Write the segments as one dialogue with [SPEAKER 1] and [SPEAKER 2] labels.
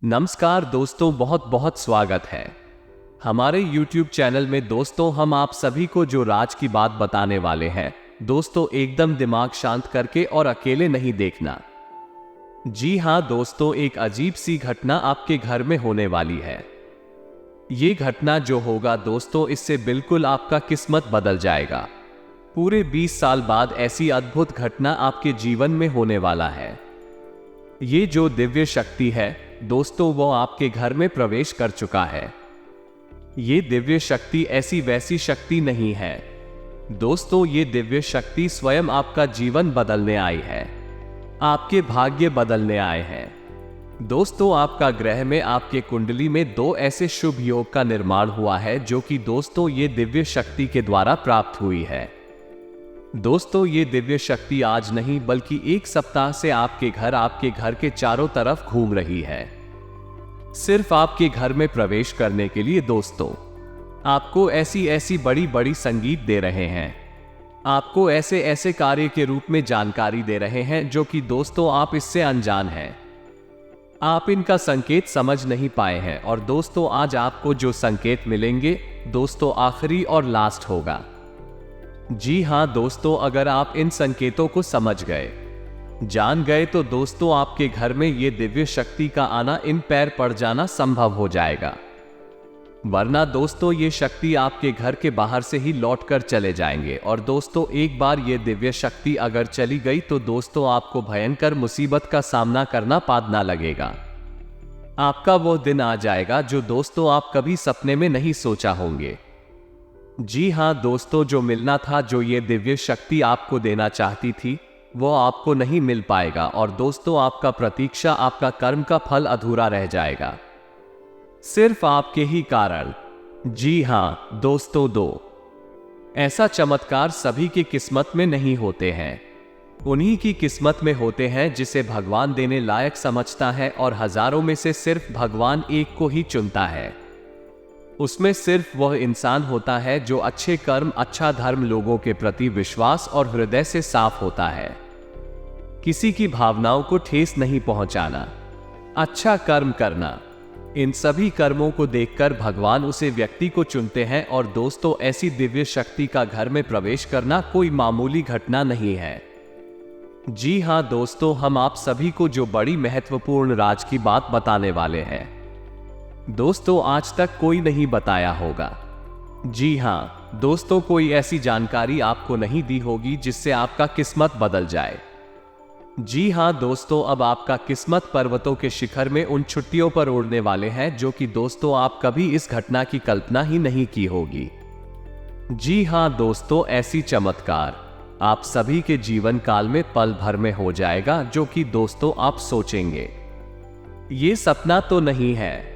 [SPEAKER 1] नमस्कार दोस्तों, बहुत बहुत स्वागत है हमारे YouTube चैनल में। दोस्तों, हम आप सभी को जो राज की बात बताने वाले हैं दोस्तों, एकदम दिमाग शांत करके और अकेले नहीं देखना। जी हां दोस्तों, एक अजीब सी घटना आपके घर में होने वाली है। ये घटना जो होगा दोस्तों, इससे बिल्कुल आपका किस्मत बदल जाएगा। पूरे 20 साल बाद ऐसी अद्भुत घटना आपके जीवन में होने वाला है। ये जो दिव्य शक्ति है दोस्तों, वो आपके घर में प्रवेश कर चुका है। ये दिव्य शक्ति ऐसी वैसी शक्ति नहीं है दोस्तों, ये दिव्य शक्ति स्वयं आपका जीवन बदलने आई है, आपके भाग्य बदलने आए हैं। दोस्तों, आपका ग्रह में, आपके कुंडली में 2 ऐसे शुभ योग का निर्माण हुआ है जो कि दोस्तों ये दिव्य शक्ति के द्वारा प्राप्त हुई है। दोस्तों, ये दिव्य शक्ति आज नहीं बल्कि 1 सप्ताह से आपके घर के चारों तरफ घूम रही है, सिर्फ आपके घर में प्रवेश करने के लिए। दोस्तों, आपको ऐसी बड़ी बड़ी संगीत दे रहे हैं, आपको ऐसे कार्य के रूप में जानकारी दे रहे हैं जो कि दोस्तों आप इससे अनजान हैं, आप इनका संकेत समझ नहीं पाए हैं। और दोस्तों, आज आपको जो संकेत मिलेंगे दोस्तों, आखिरी और लास्ट होगा। जी हां दोस्तों, अगर आप इन संकेतों को समझ गए, जान गए तो दोस्तों आपके घर में ये दिव्य शक्ति का आना, इन पैर पड़ जाना संभव हो जाएगा। वरना दोस्तों ये शक्ति आपके घर के बाहर से ही लौट कर चले जाएंगे। और दोस्तों, एक बार ये दिव्य शक्ति अगर चली गई तो दोस्तों आपको भयंकर मुसीबत का सामना करना पादना लगेगा। आपका वो दिन आ जाएगा जो दोस्तों आप कभी सपने में नहीं सोचा होंगे। जी हां दोस्तों, जो मिलना था, जो ये दिव्य शक्ति आपको देना चाहती थी, वो आपको नहीं मिल पाएगा। और दोस्तों, आपका प्रतीक्षा, आपका कर्म का फल अधूरा रह जाएगा, सिर्फ आपके ही कारण। जी हां दोस्तों, 2 ऐसा चमत्कार सभी की किस्मत में नहीं होते हैं, उन्हीं की किस्मत में होते हैं जिसे भगवान देने लायक समझता है। और हजारों में से सिर्फ भगवान एक को ही चुनता है। उसमें सिर्फ वह इंसान होता है जो अच्छे कर्म, अच्छा धर्म, लोगों के प्रति विश्वास और हृदय से साफ होता है। किसी की भावनाओं को ठेस नहीं पहुंचाना, अच्छा कर्म करना, इन सभी कर्मों को देखकर भगवान उसे व्यक्ति को चुनते हैं। और दोस्तों, ऐसी दिव्य शक्ति का घर में प्रवेश करना कोई मामूली घटना नहीं है। जी हां दोस्तों, हम आप सभी को जो बड़ी महत्वपूर्ण राज की बात बताने वाले हैं दोस्तों, आज तक कोई नहीं बताया होगा। जी हां दोस्तों, कोई ऐसी जानकारी आपको नहीं दी होगी जिससे आपका किस्मत बदल जाए। जी हां दोस्तों, अब आपका किस्मत पर्वतों के शिखर में उन छुट्टियों पर उड़ने वाले हैं जो कि दोस्तों आप कभी इस घटना की कल्पना ही नहीं की होगी। जी हां दोस्तों, ऐसी चमत्कार आप सभी के जीवन काल में पल भर में हो जाएगा जो कि दोस्तों आप सोचेंगे ये सपना तो नहीं है।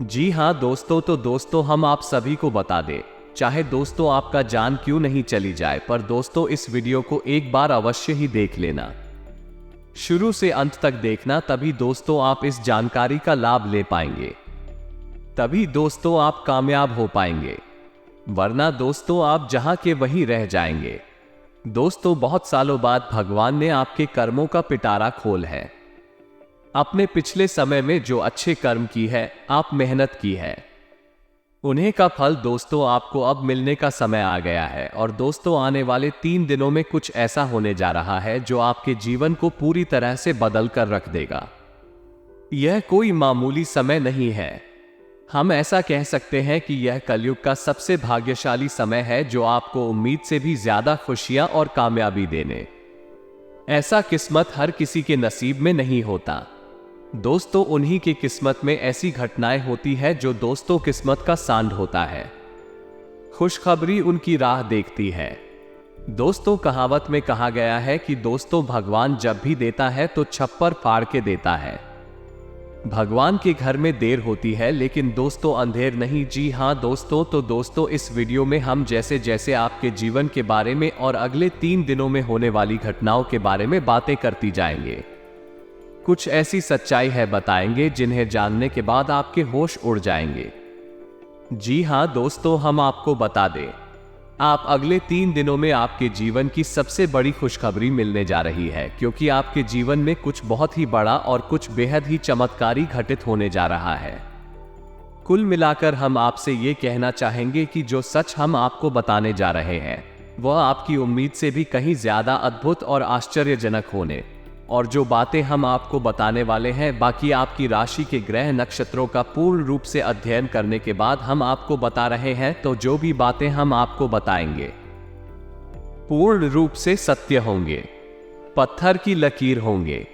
[SPEAKER 1] जी हां दोस्तों, तो दोस्तों हम आप सभी को बता दें, चाहे दोस्तों आपका जान क्यों नहीं चली जाए, पर दोस्तों इस वीडियो को एक बार अवश्य ही देख लेना, शुरू से अंत तक देखना, तभी दोस्तों आप इस जानकारी का लाभ ले पाएंगे, तभी दोस्तों आप कामयाब हो पाएंगे। वरना दोस्तों आप जहां के वहीं रह जाएंगे। दोस्तों, बहुत सालों बाद भगवान ने आपके कर्मों का पिटारा खोल है। अपने पिछले समय में जो अच्छे कर्म की है, आप मेहनत की है, उन्हें का फल दोस्तों आपको अब मिलने का समय आ गया है। और दोस्तों, आने वाले 3 दिनों में कुछ ऐसा होने जा रहा है जो आपके जीवन को पूरी तरह से बदल कर रख देगा। यह कोई मामूली समय नहीं है, हम ऐसा कह सकते हैं कि यह कलयुग का सबसे भाग्यशाली समय है जो आपको उम्मीद से भी ज्यादा खुशियां और कामयाबी देने। ऐसा किस्मत हर किसी के नसीब में नहीं होता दोस्तों, उन्हीं की किस्मत में ऐसी घटनाएं होती है जो दोस्तों किस्मत का सांड होता है। खुशखबरी उनकी राह देखती है। दोस्तों, कहावत में कहा गया है कि दोस्तों भगवान जब भी देता है तो छप्पर फाड़ के देता है। भगवान के घर में देर होती है लेकिन दोस्तों अंधेर नहीं। जी हां दोस्तों, तो दोस्तों इस वीडियो में हम जैसे जैसे आपके जीवन के बारे में और अगले 3 दिनों में होने वाली घटनाओं के बारे में बातें करती जाएंगे। कुछ ऐसी सच्चाई है बताएंगे जिन्हें जानने के बाद आपके होश उड़ जाएंगे। जी हां दोस्तों, हम आपको बता दें, आप अगले 3 दिनों में आपके जीवन की सबसे बड़ी खुशखबरी मिलने जा रही है, क्योंकि आपके जीवन में कुछ बहुत ही बड़ा और कुछ बेहद ही चमत्कारी घटित होने जा रहा है। कुल मिलाकर हम आपसे ये कहना चाहेंगे कि जो सच हम आपको बताने जा रहे हैं वह आपकी उम्मीद से भी कहीं ज्यादा अद्भुत और आश्चर्यजनक होने, और जो बातें हम आपको बताने वाले हैं बाकी आपकी राशि के ग्रह नक्षत्रों का पूर्ण रूप से अध्ययन करने के बाद हम आपको बता रहे हैं, तो जो भी बातें हम आपको बताएंगे पूर्ण रूप से सत्य होंगे, पत्थर की लकीर होंगे।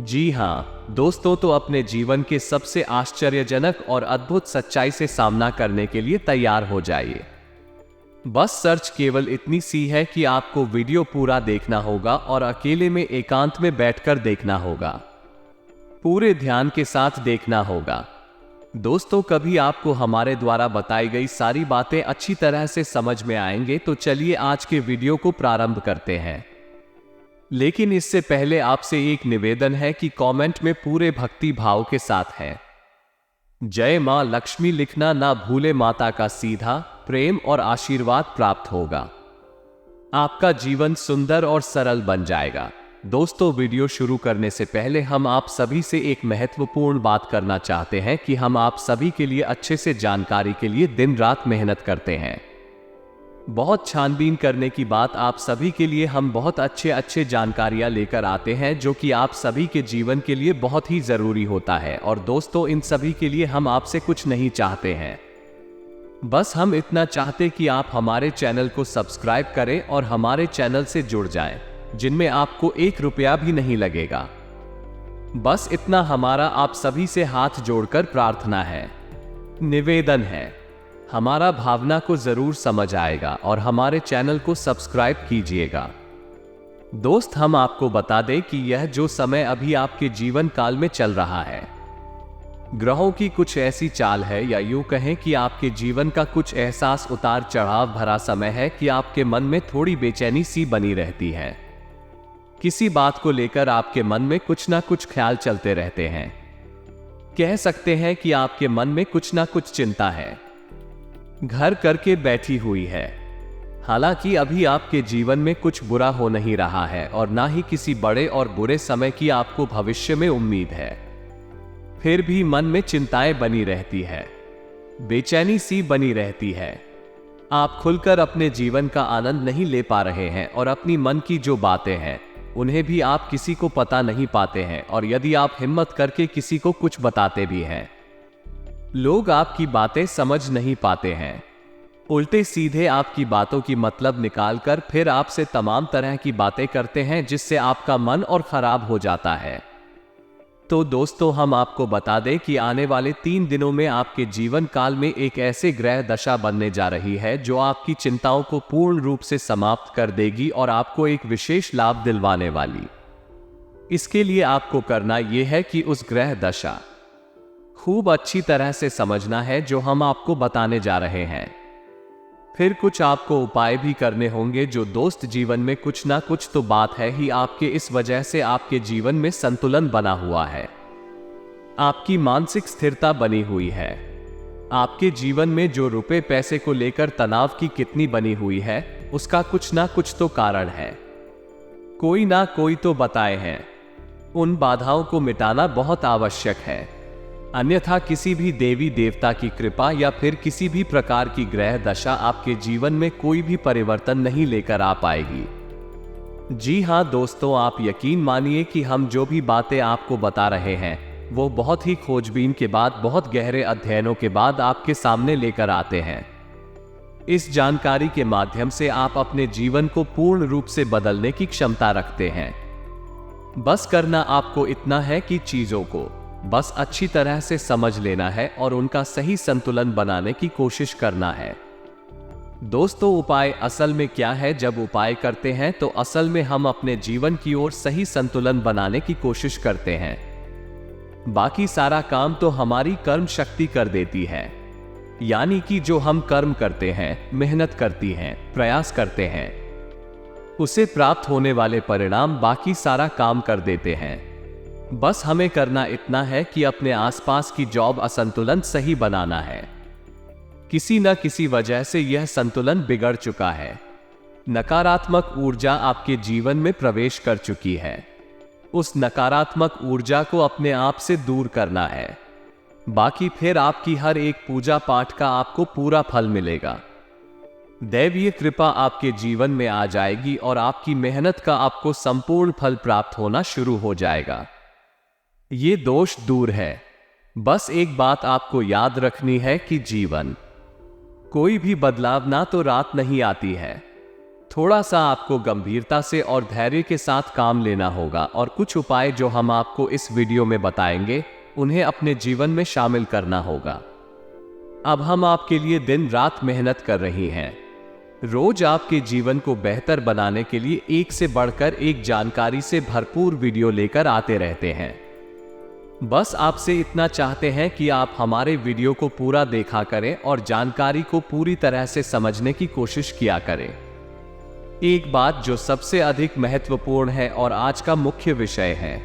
[SPEAKER 1] जी हाँ दोस्तों, तो अपने जीवन के सबसे आश्चर्यजनक और अद्भुत सच्चाई से सामना करने के लिए तैयार हो जाइए। बस सर्च केवल इतनी सी है कि आपको वीडियो पूरा देखना होगा और अकेले में एकांत में बैठकर देखना होगा, पूरे ध्यान के साथ देखना होगा। दोस्तों, कभी आपको हमारे द्वारा बताई गई सारी बातें अच्छी तरह से समझ में आएंगे, तो चलिए आज के वीडियो को प्रारंभ करते हैं। लेकिन इससे पहले आपसे एक निवेदन है कि कमेंट में पूरे भक्ति भाव के साथ है जय मां लक्ष्मी लिखना ना भूले, माता का सीधा प्रेम और आशीर्वाद प्राप्त होगा। आपका जीवन सुंदर और सरल बन जाएगा। दोस्तों, वीडियो शुरू करने से पहले हम आप सभी से एक महत्वपूर्ण बात करना चाहते हैं कि हम आप सभी के लिए अच्छे से जानकारी के लिए दिन रात मेहनत करते हैं। बहुत छानबीन करने की बात आप सभी के लिए हम बहुत अच्छे जानकारियां लेकर आते हैं, जो कि आप सभी के जीवन के लिए बहुत ही जरूरी होता है। और दोस्तों, इन सभी के लिए हम आपसे कुछ नहीं चाहते हैं, बस हम इतना चाहते कि आप हमारे चैनल को सब्सक्राइब करें और हमारे चैनल से जुड़ जाएं, जिनमें आपको 1 रुपया भी नहीं लगेगा। बस इतना हमारा आप सभी से हाथ जोड़कर प्रार्थना है, निवेदन है। हमारा भावना को जरूर समझ आएगा और हमारे चैनल को सब्सक्राइब कीजिएगा। दोस्त, हम आपको बता दें कि यह जो समय अभी आपके जीवन काल में चल रहा है, ग्रहों की कुछ ऐसी चाल है, या यूं कहें कि आपके जीवन का कुछ एहसास उतार चढ़ाव भरा समय है कि आपके मन में थोड़ी बेचैनी सी बनी रहती है। किसी बात को लेकर आपके मन में कुछ ना कुछ ख्याल चलते रहते हैं। कह सकते हैं कि आपके मन में कुछ ना कुछ चिंता है, घर करके बैठी हुई है। हालांकि अभी आपके जीवन में कुछ बुरा हो नहीं रहा है और ना ही किसी बड़े और बुरे समय की आपको भविष्य में उम्मीद है, फिर भी मन में चिंताएं बनी रहती है, बेचैनी सी बनी रहती है। आप खुलकर अपने जीवन का आनंद नहीं ले पा रहे हैं और अपनी मन की जो बातें हैं उन्हें भी आप किसी को पता नहीं पाते हैं, और यदि आप हिम्मत करके किसी को कुछ बताते भी हैं, लोग आपकी बातें समझ नहीं पाते हैं। उल्टे सीधे आपकी बातों की मतलब निकालकर फिर आपसे तमाम तरह की बातें करते हैं, जिससे आपका मन और खराब हो जाता है। तो दोस्तों, हम आपको बता दें कि आने वाले 3 दिनों में आपके जीवन काल में एक ऐसे ग्रह दशा बनने जा रही है जो आपकी चिंताओं को पूर्ण रूप से समाप्त कर देगी और आपको एक विशेष लाभ दिलवाने वाली। इसके लिए आपको करना यह है कि उस ग्रह दशा खूब अच्छी तरह से समझना है जो हम आपको बताने जा रहे हैं। फिर कुछ आपको उपाय भी करने होंगे। जो दोस्त, जीवन में कुछ ना कुछ तो बात है ही आपके, इस वजह से आपके जीवन में संतुलन बना हुआ है, आपकी मानसिक स्थिरता बनी हुई है। आपके जीवन में जो रुपए पैसे को लेकर तनाव की कितनी बनी हुई है, उसका कुछ ना कुछ तो कारण है, कोई ना कोई तो बताए हैं। उन बाधाओं को मिटाना बहुत आवश्यक है, अन्यथा किसी भी देवी देवता की कृपा या फिर किसी भी प्रकार की ग्रह दशा आपके जीवन में कोई भी परिवर्तन नहीं लेकर आ पाएगी। जी हां दोस्तों, आप यकीन मानिए कि हम जो भी बातें आपको बता रहे हैं वो बहुत ही खोजबीन के बाद, बहुत गहरे अध्ययनों के बाद आपके सामने लेकर आते हैं। इस जानकारी के माध्यम से आप अपने जीवन को पूर्ण रूप से बदलने की क्षमता रखते हैं। बस करना आपको इतना है कि चीजों को बस अच्छी तरह से समझ लेना है और उनका सही संतुलन बनाने की कोशिश करना है। दोस्तों, उपाय असल में क्या है? जब उपाय करते हैं तो असल में हम अपने जीवन की ओर सही संतुलन बनाने की कोशिश करते हैं। बाकी सारा काम तो हमारी कर्म शक्ति कर देती है, यानी कि जो हम कर्म करते हैं, मेहनत करती हैं, प्रयास करते हैं, उसे प्राप्त होने वाले परिणाम बाकी सारा काम कर देते हैं। बस हमें करना इतना है कि अपने आसपास की जॉब असंतुलन सही बनाना है। किसी न किसी वजह से यह संतुलन बिगड़ चुका है। नकारात्मक ऊर्जा आपके जीवन में प्रवेश कर चुकी है। उस नकारात्मक ऊर्जा को अपने आप से दूर करना है। बाकी फिर आपकी हर एक पूजा पाठ का आपको पूरा फल मिलेगा। दैवीय कृपा आपके जीवन में आ जाएगी और आपकी मेहनत का आपको संपूर्ण फल प्राप्त होना शुरू हो जाएगा। ये दोष दूर है। बस एक बात आपको याद रखनी है कि जीवन कोई भी बदलाव ना तो रात नहीं आती है। थोड़ा सा आपको गंभीरता से और धैर्य के साथ काम लेना होगा और कुछ उपाय जो हम आपको इस वीडियो में बताएंगे उन्हें अपने जीवन में शामिल करना होगा। अब हम आपके लिए दिन रात मेहनत कर रही हैं। रोज आपके जीवन को बेहतर बनाने के लिए एक से बढ़कर एक जानकारी से भरपूर वीडियो लेकर आते रहते हैं। बस आपसे इतना चाहते हैं कि आप हमारे वीडियो को पूरा देखा करें और जानकारी को पूरी तरह से समझने की कोशिश किया करें। एक बात जो सबसे अधिक महत्वपूर्ण है और आज का मुख्य विषय है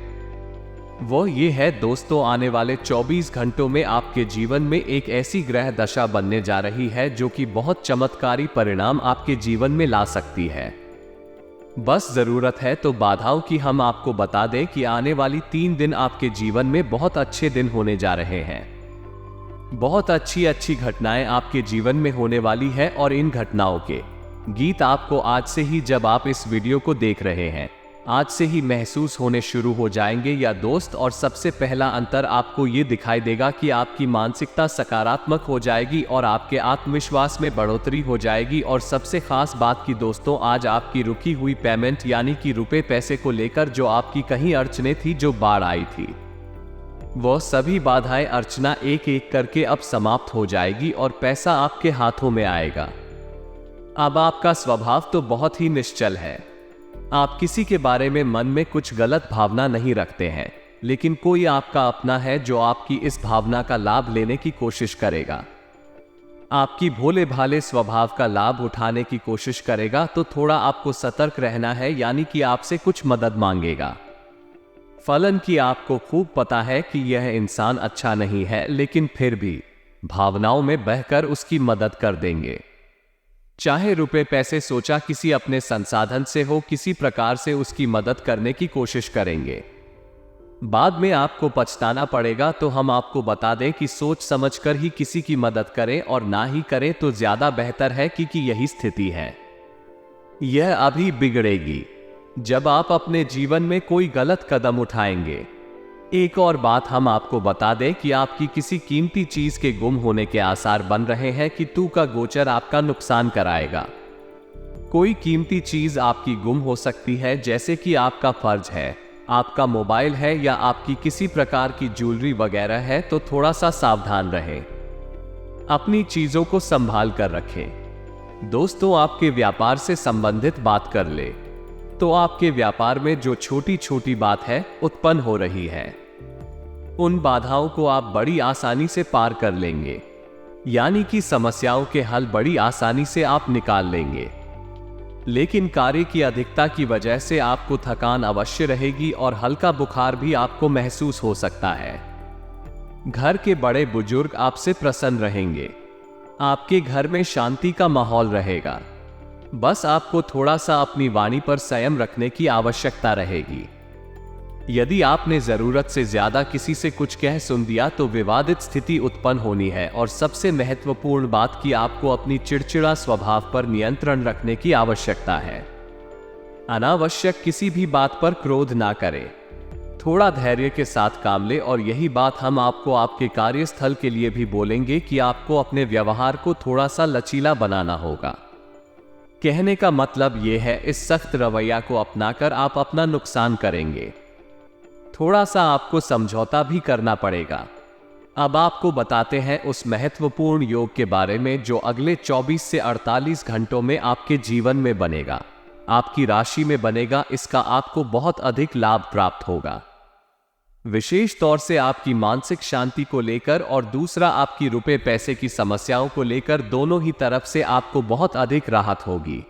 [SPEAKER 1] वो ये है दोस्तों, आने वाले 24 घंटों में आपके जीवन में एक ऐसी ग्रह दशा बनने जा रही है जो कि बहुत चमत्कारी परिणाम आपके जीवन में ला सकती है। बस जरूरत है तो बाधाओं की हम आपको बता दें कि आने वाली 3 दिन आपके जीवन में बहुत अच्छे दिन होने जा रहे हैं। बहुत अच्छी घटनाएं आपके जीवन में होने वाली है और इन घटनाओं के गीत आपको आज से ही, जब आप इस वीडियो को देख रहे हैं, आज से ही महसूस होने शुरू हो जाएंगे या दोस्त। और सबसे पहला अंतर आपको ये दिखाई देगा कि आपकी मानसिकता सकारात्मक हो जाएगी और आपके आत्मविश्वास में बढ़ोतरी हो जाएगी। और सबसे खास बात की दोस्तों, आज आपकी रुकी हुई पेमेंट यानी कि रुपए पैसे को लेकर जो आपकी कहीं अड़चने थी, जो बाढ़ आई थी, वो सभी बाधाएं अर्चना एक एक करके अब समाप्त हो जाएगी और पैसा आपके हाथों में आएगा। अब आपका स्वभाव तो बहुत ही निश्चल है। आप किसी के बारे में मन में कुछ गलत भावना नहीं रखते हैं, लेकिन कोई आपका अपना है जो आपकी इस भावना का लाभ लेने की कोशिश करेगा, आपकी भोले भाले स्वभाव का लाभ उठाने की कोशिश करेगा। तो थोड़ा आपको सतर्क रहना है, यानी कि आपसे कुछ मदद मांगेगा। फलन की आपको खूब पता है कि यह इंसान अच्छा नहीं है, लेकिन फिर भी भावनाओं में बहकर उसकी मदद कर देंगे। चाहे रुपए पैसे सोचा किसी अपने संसाधन से हो, किसी प्रकार से उसकी मदद करने की कोशिश करेंगे। बाद में आपको पछताना पड़ेगा। तो हम आपको बता दें कि सोच समझकर ही किसी की मदद करें और ना ही करें तो ज्यादा बेहतर है, क्योंकि यही स्थिति है। यह अभी बिगड़ेगी जब आप अपने जीवन में कोई गलत कदम उठाएंगे। एक और बात हम आपको बता दें कि आपकी किसी कीमती चीज के गुम होने के आसार बन रहे हैं कि केतु का गोचर आपका नुकसान कराएगा। कोई कीमती चीज आपकी गुम हो सकती है, जैसे कि आपका फर्ज है, आपका मोबाइल है या आपकी किसी प्रकार की ज्वेलरी वगैरह है। तो थोड़ा सा सावधान रहें, अपनी चीजों को संभाल कर रखें। दोस्तों, आपके व्यापार से संबंधित बात कर ले तो आपके व्यापार में जो छोटी छोटी बात है उत्पन्न हो रही है, उन बाधाओं को आप बड़ी आसानी से पार कर लेंगे, यानी कि समस्याओं के हल बड़ी आसानी से आप निकाल लेंगे। लेकिन कार्य की अधिकता की वजह से आपको थकान अवश्य रहेगी और हल्का बुखार भी आपको महसूस हो सकता है। घर के बड़े बुजुर्ग आपसे प्रसन्न रहेंगे। आपके घर में शांति का माहौल रहेगा। बस आपको थोड़ा सा अपनी वाणी पर संयम रखने की आवश्यकता रहेगी। यदि आपने जरूरत से ज्यादा किसी से कुछ कह सुन दिया तो विवादित स्थिति उत्पन्न होनी है। और सबसे महत्वपूर्ण बात कि आपको अपनी चिड़चिड़ा स्वभाव पर नियंत्रण रखने की आवश्यकता है। अनावश्यक किसी भी बात पर क्रोध ना करें, थोड़ा धैर्य के साथ काम ले। और यही बात हम आपको आपके कार्यस्थल के लिए भी बोलेंगे कि आपको अपने व्यवहार को थोड़ा सा लचीला बनाना होगा। कहने का मतलब यह है, इस सख्त रवैया को अपनाकर आप अपना नुकसान करेंगे। थोड़ा सा आपको समझौता भी करना पड़ेगा। अब आपको बताते हैं उस महत्वपूर्ण योग के बारे में जो अगले 24 से 48 घंटों में आपके जीवन में बनेगा, आपकी राशि में बनेगा। इसका आपको बहुत अधिक लाभ प्राप्त होगा, विशेष तौर से आपकी मानसिक शांति को लेकर और दूसरा आपकी रुपए पैसे की समस्याओं को लेकर। दोनों ही तरफ से आपको बहुत अधिक राहत होगी।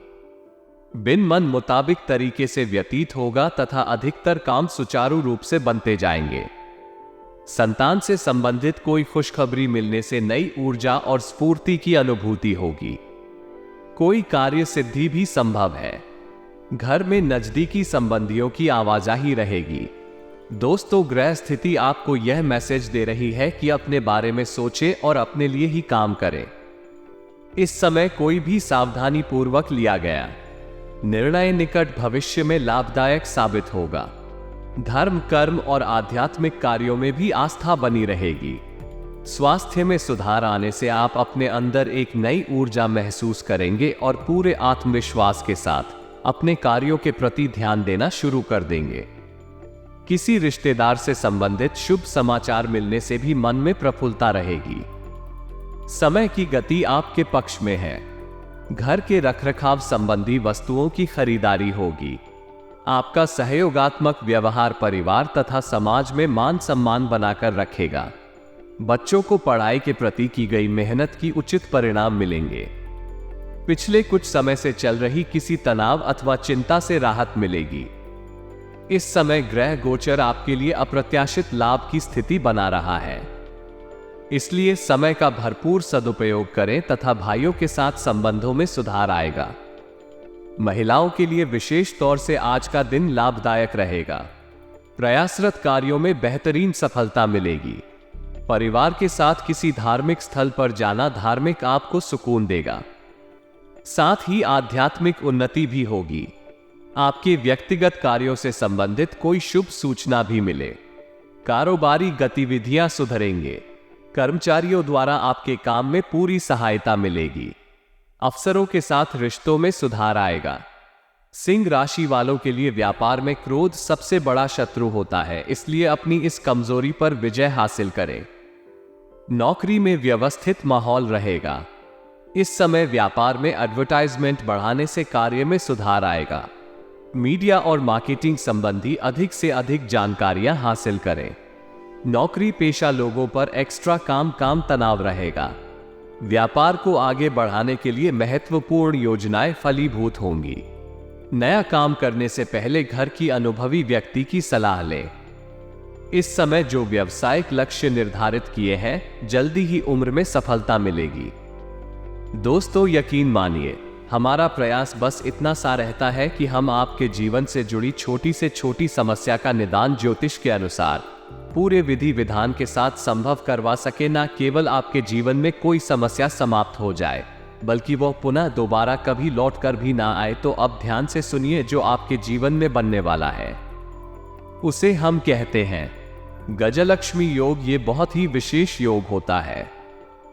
[SPEAKER 1] बिन मन मुताबिक तरीके से व्यतीत होगा तथा अधिकतर काम सुचारू रूप से बनते जाएंगे। संतान से संबंधित कोई खुशखबरी मिलने से नई ऊर्जा और स्फूर्ति की अनुभूति होगी। कोई कार्य सिद्धि भी संभव है। घर में नजदीकी संबंधियों की आवाजाही रहेगी। दोस्तों, ग्रह स्थिति आपको यह मैसेज दे रही है कि अपने बारे में सोचें और अपने लिए ही काम करें। इस समय कोई भी सावधानी पूर्वक लिया गया निर्णय निकट भविष्य में लाभदायक साबित होगा। धर्म, कर्म और आध्यात्मिक कार्यों में भी आस्था बनी रहेगी। स्वास्थ्य में सुधार आने से आप अपने अंदर एक नई ऊर्जा महसूस करेंगे और पूरे आत्मविश्वास के साथ अपने कार्यों के प्रति ध्यान देना शुरू कर देंगे। किसी रिश्तेदार से संबंधित शुभ समाचार मिलने से भी मन में प्रफुल्लता रहेगी। समय की गति आपके पक्ष में है। घर के रखरखाव संबंधी वस्तुओं की खरीदारी होगी। आपका सहयोगात्मक व्यवहार परिवार तथा समाज में मान सम्मान बनाकर रखेगा। बच्चों को पढ़ाई के प्रति की गई मेहनत की उचित परिणाम मिलेंगे। पिछले कुछ समय से चल रही किसी तनाव अथवा चिंता से राहत मिलेगी। इस समय ग्रह गोचर आपके लिए अप्रत्याशित लाभ की स्थिति बना रहा है, इसलिए समय का भरपूर सदुपयोग करें तथा भाइयों के साथ संबंधों में सुधार आएगा। महिलाओं के लिए विशेष तौर से आज का दिन लाभदायक रहेगा। प्रयासरत कार्यों में बेहतरीन सफलता मिलेगी। परिवार के साथ किसी धार्मिक स्थल पर जाना धार्मिक आपको सुकून देगा। साथ ही आध्यात्मिक उन्नति भी होगी। आपके व्यक्तिगत कार्यों से संबंधित कोई शुभ सूचना भी मिले। कारोबारी गतिविधियां सुधरेंगे। कर्मचारियों द्वारा आपके काम में पूरी सहायता मिलेगी। अफसरों के साथ रिश्तों में सुधार आएगा। सिंह राशि वालों के लिए व्यापार में क्रोध सबसे बड़ा शत्रु होता है, इसलिए अपनी इस कमजोरी पर विजय हासिल करें। नौकरी में व्यवस्थित माहौल रहेगा। इस समय व्यापार में एडवर्टाइजमेंट बढ़ाने से कार्य में सुधार आएगा। मीडिया और मार्केटिंग संबंधी अधिक से अधिक जानकारियां हासिल करें। नौकरी पेशा लोगों पर एक्स्ट्रा काम तनाव रहेगा। व्यापार को आगे बढ़ाने के लिए महत्वपूर्ण योजनाएं फलीभूत होंगी। नया काम करने से पहले घर की अनुभवी व्यक्ति की सलाह लें। इस समय जो व्यावसायिक लक्ष्य निर्धारित किए हैं, जल्दी ही उम्र में सफलता मिलेगी। दोस्तों, यकीन मानिए, हमारा प्रयास बस इतना सा रहता है कि हम आपके जीवन से जुड़ी छोटी से छोटी समस्या का निदान ज्योतिष के अनुसार पूरे विधि विधान के साथ संभव करवा सके। ना केवल आपके जीवन में कोई समस्या समाप्त हो जाए, बल्कि वह पुनः दोबारा कभी लौट कर भी ना आए। तो अब ध्यान से सुनिए जो आपके जीवन में बनने वाला है, उसे हम कहते हैं गजलक्ष्मी योग। ये बहुत ही विशेष योग होता है।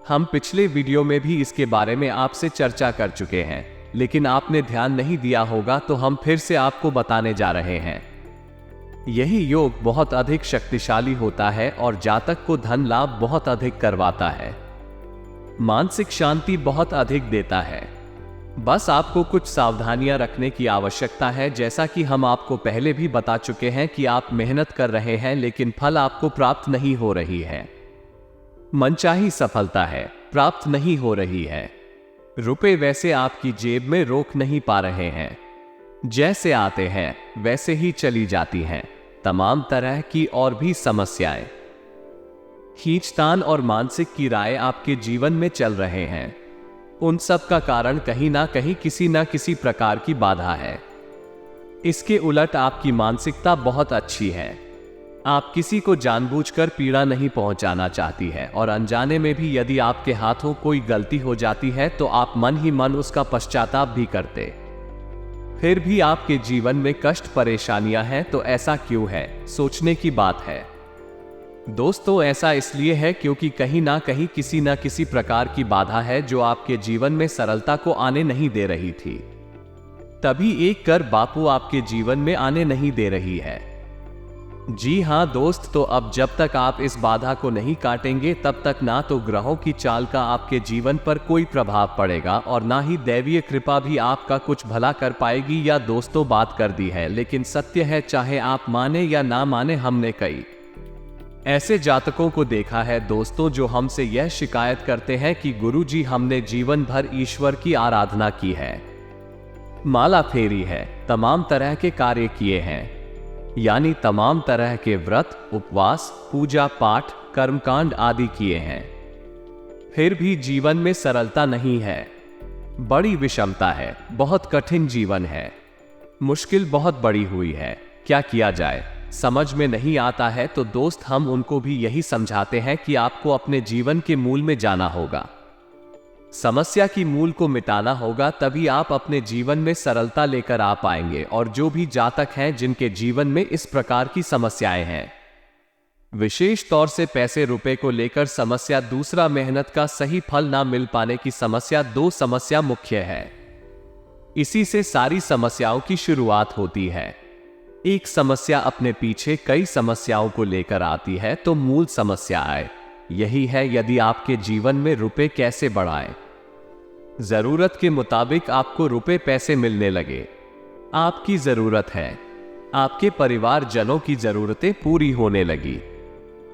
[SPEAKER 1] हम पिछले वीडियो में भी इसके बारे में आपसे चर्चा कर चुके हैं, लेकिन आपने ध्यान नहीं दिया होगा, तो हम फिर से आपको बताने जा रहे हैं। यही योग बहुत अधिक शक्तिशाली होता है और जातक को धन लाभ बहुत अधिक करवाता है। मानसिक शांति बहुत अधिक देता है। बस आपको कुछ सावधानियां रखने की आवश्यकता है। जैसा कि हम आपको पहले भी बता चुके हैं कि आप मेहनत कर रहे हैं, लेकिन फल आपको प्राप्त नहीं हो रही है। मनचाही सफलता है, प्राप्त नहीं हो रही है। रुपए वैसे आपकी जेब में रोक नहीं पा रहे हैं। जैसे आते हैं वैसे ही चली जाती हैं। तमाम तरह की और भी समस्याएं, खींचतान और मानसिक की राय आपके जीवन में चल रहे हैं। उन सब का कारण कहीं ना कहीं किसी ना किसी प्रकार की बाधा है। इसके उलट आपकी मानसिकता बहुत अच्छी है। आप किसी को जानबूझकर पीड़ा नहीं पहुंचाना चाहती है, और अनजाने में भी यदि आपके हाथों कोई गलती हो जाती है तो आप मन ही मन उसका पश्चाताप भी करते। फिर भी आपके जीवन में कष्ट परेशानियां हैं, तो ऐसा क्यों है, सोचने की बात है। दोस्तों, ऐसा इसलिए है क्योंकि कहीं ना कहीं किसी ना किसी प्रकार की बाधा है जो आपके जीवन में सरलता को आने नहीं दे रही थी। तभी एक कर बापू आपके जीवन में आने नहीं दे रही है। जी हां दोस्त, तो अब जब तक आप इस बाधा को नहीं काटेंगे, तब तक ना तो ग्रहों की चाल का आपके जीवन पर कोई प्रभाव पड़ेगा और ना ही दैवीय कृपा भी आपका कुछ भला कर पाएगी। या दोस्तों, बात कर दी है, लेकिन सत्य है, चाहे आप माने या ना माने, हमने कई ऐसे जातकों को देखा है दोस्तों, जो हमसे यह शिकायत करते हैं कि गुरुजी, हमने जीवन भर ईश्वर की आराधना की है, माला फेरी है, तमाम तरह के कार्य किए हैं, यानी तमाम तरह के व्रत, उपवास, पूजा पाठ, कर्मकांड आदि किए हैं, फिर भी जीवन में सरलता नहीं है। बड़ी विषमता है, बहुत कठिन जीवन है, मुश्किल बहुत बड़ी हुई है। क्या किया जाए समझ में नहीं आता है। तो दोस्त, हम उनको भी यही समझाते हैं कि आपको अपने जीवन के मूल में जाना होगा, समस्या की मूल को मिटाना होगा, तभी आप अपने जीवन में सरलता लेकर आ पाएंगे। और जो भी जातक हैं जिनके जीवन में इस प्रकार की समस्याएं हैं, विशेष तौर से पैसे रुपए को लेकर समस्या, दूसरा मेहनत का सही फल ना मिल पाने की समस्या, दो समस्या मुख्य है। इसी से सारी समस्याओं की शुरुआत होती है। एक समस्या अपने पीछे कई समस्याओं को लेकर आती है, तो मूल समस्या आए यही है, यदि आपके जीवन में रुपए कैसे बढ़ाएं, जरूरत के मुताबिक आपको रुपए पैसे मिलने लगे, आपकी जरूरत है, आपके परिवार जनों की जरूरतें पूरी होने लगी,